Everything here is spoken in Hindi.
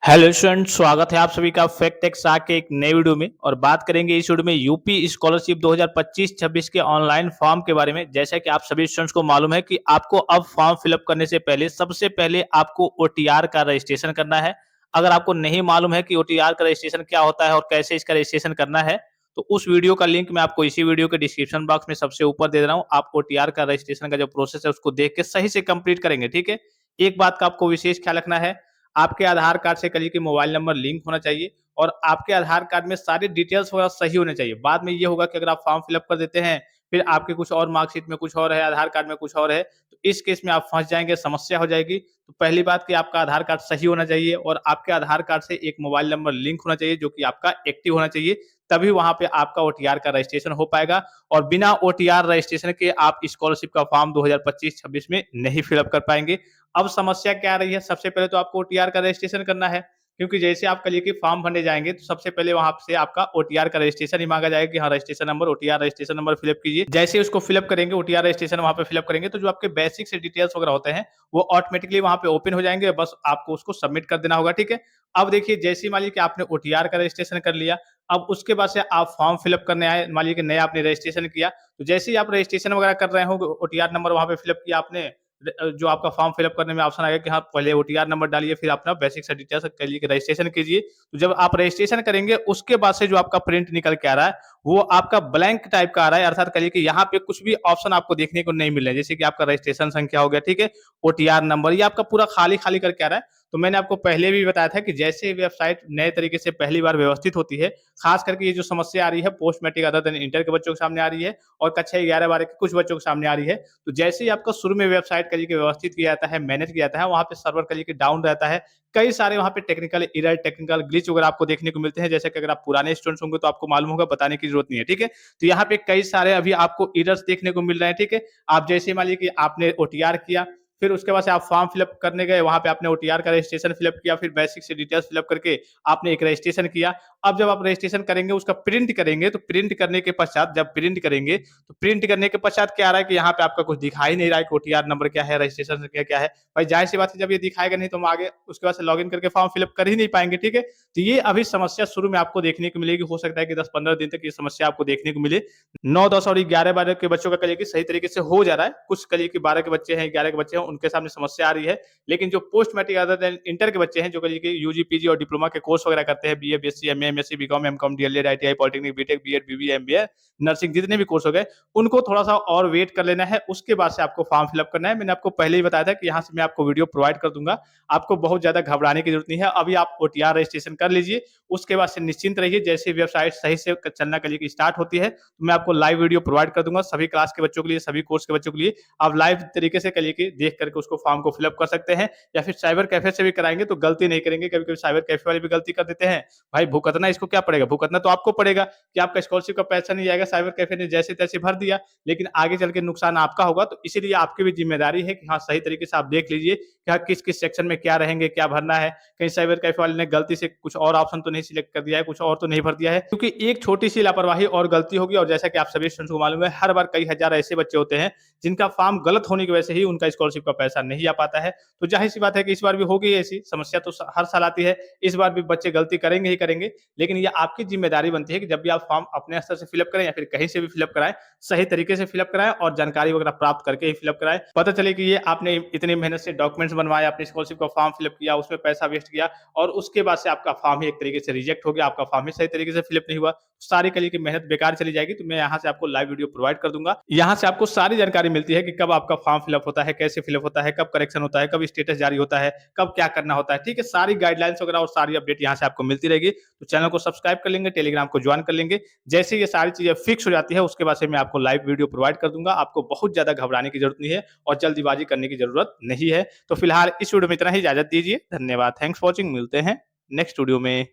हेलो स्टूडेंट, स्वागत है आप सभी का फैक्ट टेक साग के एक नए वीडियो में। और बात करेंगे इस वीडियो में यूपी स्कॉलरशिप 2025-26 के ऑनलाइन फॉर्म के बारे में। जैसा कि आप सभी स्टूडेंट्स को मालूम है कि आपको अब फॉर्म फिलअप करने से पहले सबसे पहले आपको ओटीआर का रजिस्ट्रेशन करना है। अगर आपको नहीं मालूम है कि ओटीआर का रजिस्ट्रेशन क्या होता है और कैसे इसका रजिस्ट्रेशन करना है, तो उस वीडियो का लिंक मैं आपको इसी वीडियो के डिस्क्रिप्शन बॉक्स में सबसे ऊपर दे रहा हूँ। आप ओटीआर का रजिस्ट्रेशन का जो प्रोसेस है उसको देख के सही से कंप्लीट करेंगे। ठीक है, एक बात का आपको विशेष ख्याल रखना है, आपके आधार कार्ड से कल के मोबाइल नंबर लिंक होना चाहिए और आपके आधार कार्ड में सारी डिटेल्स वगैरह सही होने चाहिए। बाद में ये होगा कि अगर आप फॉर्म फिलअप कर देते हैं, फिर आपके कुछ और मार्कशीट में कुछ और है, आधार कार्ड में कुछ और है, तो इस केस में आप फंस जाएंगे, समस्या हो जाएगी। तो पहली बात कि आपका आधार कार्ड सही होना चाहिए और आपके आधार कार्ड से एक मोबाइल नंबर लिंक होना चाहिए जो कि आपका एक्टिव होना चाहिए। तभी वहां पे आपका ओटीआर का रजिस्ट्रेशन हो पाएगा। और बिना ओटीआर रजिस्ट्रेशन के आप स्कॉलरशिप का फॉर्म 2025-26 में नहीं फिलअप कर पाएंगे। अब समस्या क्या आ रही है? सबसे पहले तो आपको ओटीआर का रजिस्ट्रेशन करना है, क्योंकि जैसे आप कल के फॉर्म भरने जाएँगे तो सबसे पहले वहाँ से आपका ओटीआर का रजिस्ट्रेशन ही माँगा जाएगा कि हाँ, registration number, OTR registration number fill up कीजिए। जैसे ही उसको फिलअप करेंगे, ओटीआर रजिस्ट्रेशन वहाँ पे फिलअप करेंगे, तो जो आपके बेसिक से डिटेल्स वगैरह होते हैं, वो ऑटोमेटिकली वहाँ पे ओपन हो जाएँगे, बस आपको उसको सबमिट कर देना होगा, ठीक है? अब देखिए, जैसे ही मान लीजिए कि आपने ओटीआर का रजिस्ट्रेशन कर लिया, अब उसके बाद से आप फॉर्म फिलअप करने आए, मान लीजिए कि नया आपने रजिस्ट्रेशन किया, तो जैसे ही आप रजिस्ट्रेशन वगैरह कर रहे हो, ओटीआर नंबर वहाँ पे फिलअप किया आपने, जो आपका फॉर्म फिलअप करने में ऑप्शन आएगा कि हाँ, पहले ओटीआर नंबर डालिए, फिर अपना बेसिक सा डिटेल्स करिए कि रजिस्ट्रेशन कीजिए। तो जब आप रजिस्ट्रेशन करेंगे, उसके बाद से जो आपका प्रिंट निकल के आ रहा है, वो आपका ब्लैंक टाइप का आ रहा है। अर्थात कहिए कि यहाँ पे कुछ भी ऑप्शन आपको देखने को नहीं मिल रहा है, जैसे कि आपका रजिस्ट्रेशन संख्या हो गया, ठीक है, ओटीआर नंबर, ये आपका पूरा खाली-खाली करके आ रहा है। तो मैंने आपको पहले भी बताया था कि जैसे ही वेबसाइट नए तरीके से पहली बार व्यवस्थित होती है, खास करके ये जो समस्या आ रही है post matric other than inter के बच्चों के सामने आ रही है और कक्षा 11-12 के कुछ बच्चों के सामने आ रही है। तो जैसे ही आपका शुरू में वेबसाइट करिए कि व्यवस्थित किया जाता है, मैनेज किया जाता है, वहाँ पे सर्वर करिए कि डाउन रहता है। कई सारे वहाँ पे टेक्निकल एरर, टेक्निकल ग्लिच वगैरह आपको देखने को मिलते हैं, जैसे कि अगर आप पुराने स्टूडेंट्स होंगे तो आपको मालूम होगा, बताने की जरूरत नहीं है, ठीक है? तो यहाँ पे कई सारे अभी आपको एरर्स देखने को मिल रहे हैं, ठीक है? आप जैसे मान लीजिए कि आपने ओटीआर किया, फिर उसके बाद से आप फॉर्म फिलअप करने गए, वहाँ पे आपने ओटीआर का रजिस्ट्रेशन फिलअप किया, फिर बेसिक से डिटेल्स फिलअप करके आपने एक रजिस्ट्रेशन किया। अब जब आप रजिस्ट्रेशन करेंगे, उसका प्रिंट करेंगे, तो प्रिंट करने के पश्चात जब प्रिंट करेंगे, तो प्रिंट करने के पश्चात क्या आ रहा है कि यहाँ पे आपका कुछ दिखाई नहीं रहा है कि ओटीआर नंबर क्या है, रजिस्ट्रेशन संख्या क्या है। भाई ज़ाहिर-सी बात है, जब ये दिखाएगा नहीं तो हम आगे उसके बाद से लॉगिन करके फॉर्म फिलअप कर ही नहीं पाएँगे, ठीक है? तो ये अभी समस्या शुरू में आपको देखने को मिलेगी, हो सकता है कि 10-15 दिन तक ये समस्या आपको देखने को मिले। 9, 10 और 11-12 के बच्चों का कहिए कि सही तरीके से हो जा रहा है। कुछ कहिए कि 12 के बच्चे हैं, 11 के बच्चे हैं, उनके सामने समस्या आ रही है। लेकिन जो post matric other than inter के बच्चे हैं, जो कहिए कि यूजी, पीजी और डिप्लोमा के कोर्स वगैरह करते हैं, BA, BSc, MA, MSc, BCom, MCom, DElEd, ITI, polytechnic, BTech, BEd, BBA, MBA, nursing, जितने भी कोर्स हो गए, उनको थोड़ा-सा और वेट कर लेना है। उसके बाद से आपको फॉर्म फिलअप करना है। मैंने आपको पहले ही बताया था कि यहाँ से मैं आपको वीडियो प्रोवाइड कर दूँगा। आपको बहुत ज़्यादा घबराने की ज़रूरत नहीं है। अभी आप ओटीआर रजिस्ट्रेशन कर लीजिए, उसके बाद से निश्चिंत रहिए। जैसे वेबसाइट सही से चलना कहिए कि स्टार्ट होती है, तो मैं आपको लाइव वीडियो प्रोवाइड कर दूँगा सभी क्लास के बच्चों के लिए, सभी कोर्स के बच्चों के लिए। आप लाइव तरीके से कहिए कि देख करके उसको फॉर्म को फिलअप कर सकते हैं, या फिर साइबर कैफे से भी कराएँगे तो गलती नहीं करेंगे। कभी-कभी साइबर कैफे वाले भी गलती कर देते हैं। भाई भुगतना इसको क्या पड़ेगा? भुगतना तो आपको पड़ेगा कि आपका स्कॉलरशिप का पैसा नहीं आएगा, साइबर कैफे ने जैसे-तैसे भर दिया, लेकिन आगे चल के नुकसान आपका होगा। तो इसीलिए आपकी भी ज़िम्मेदारी है कि हाँ, सही तरीके से आप देख लीजिए कि हाँ, किस-किस सेक्शन में क्या रहेंगे, क्या भरना है। कहीं साइबर कैफे वाले ने गलती से कुछ और ऑप्शन तो नहीं सिलेक्ट कर दिया है, कुछ और तो नहीं भर दिया है। क्योंकि एक छोटी-सी लापरवाही और गलती होगी, और जैसा कि आप सभी स्टूडेंट्स को मालूम है, हर बार कई हज़ार ऐसे बच्चे होते हैं, जिनका फॉर्म गलत होने की वजह से ही उनका स्कॉलरशिप का पैसा नहीं आ पाता है। तो ज़ाहिर-सी बात है कि इस बार भी होगी ऐसी समस्या, तो हर साल आती है। इस बार भी बच्चे गलती करेंगे ही करेंगे, लेकिन ये आपकी ज़िम्मेदारी बनती है कि जब भी आप फॉर्म अपने स्तर से फिलअप करें या फिर कहीं से भी फिलअप कराएँ, सही तरीके से फिलअप कराएँ और जानकारी वगैरह प्राप्त करके ही फिलअप कराएँ। पता चले कि ये आपने इतनी मेहनत से डॉक्यूमेंट्स बनवाए, अपनी स्कॉलरशिप का फॉर्म फिलअप किया, उसमें पैसा वेस्ट किया और उसके बाद से आपका फॉर्म ही एक तरीके से रिजेक्ट हो गया, आपका फॉर्म ही सही तरीके से फिलअप नहीं हुआ। सारी कली की मेहनत बेकार चली जाएगी। तो मैं यहाँ से आपको लाइव वीडियो प्रोवाइड कर दूँगा। यहाँ से आपको सारी जानकारी मिलती है कि कब आपका फॉर्म फिलअप होता है, कैसे फिलअप होता है, कब करेक्शन होता है, कब स्टेटस जारी होता है, कब क्या करना होता है, ठीक है? सारी गाइडलाइंस वगैरह और सारी अपडेट यहाँ से आपको मिलती रहेगी। तो चैनल को सब्सक्राइब कर लेंगे, टेलीग्राम को जॉइन कर लेंगे। जैसे ये सारी चीज़ें फिक्स हो जाती है, उसके बाद से मैं आपको लाइव वीडियो प्रोवाइड कर दूँगा। आपको बहुत ज़्यादा घबराने की ज़रूरत नहीं है और जल्दीबाज़ी करने की ज़रूरत नहीं है। तो फिलहाल इस वीडियो में इतना ही, इजाज़त दीजिए। धन्यवाद। Thanks for watching. मिलते हैं नेक्स्ट वीडियो में।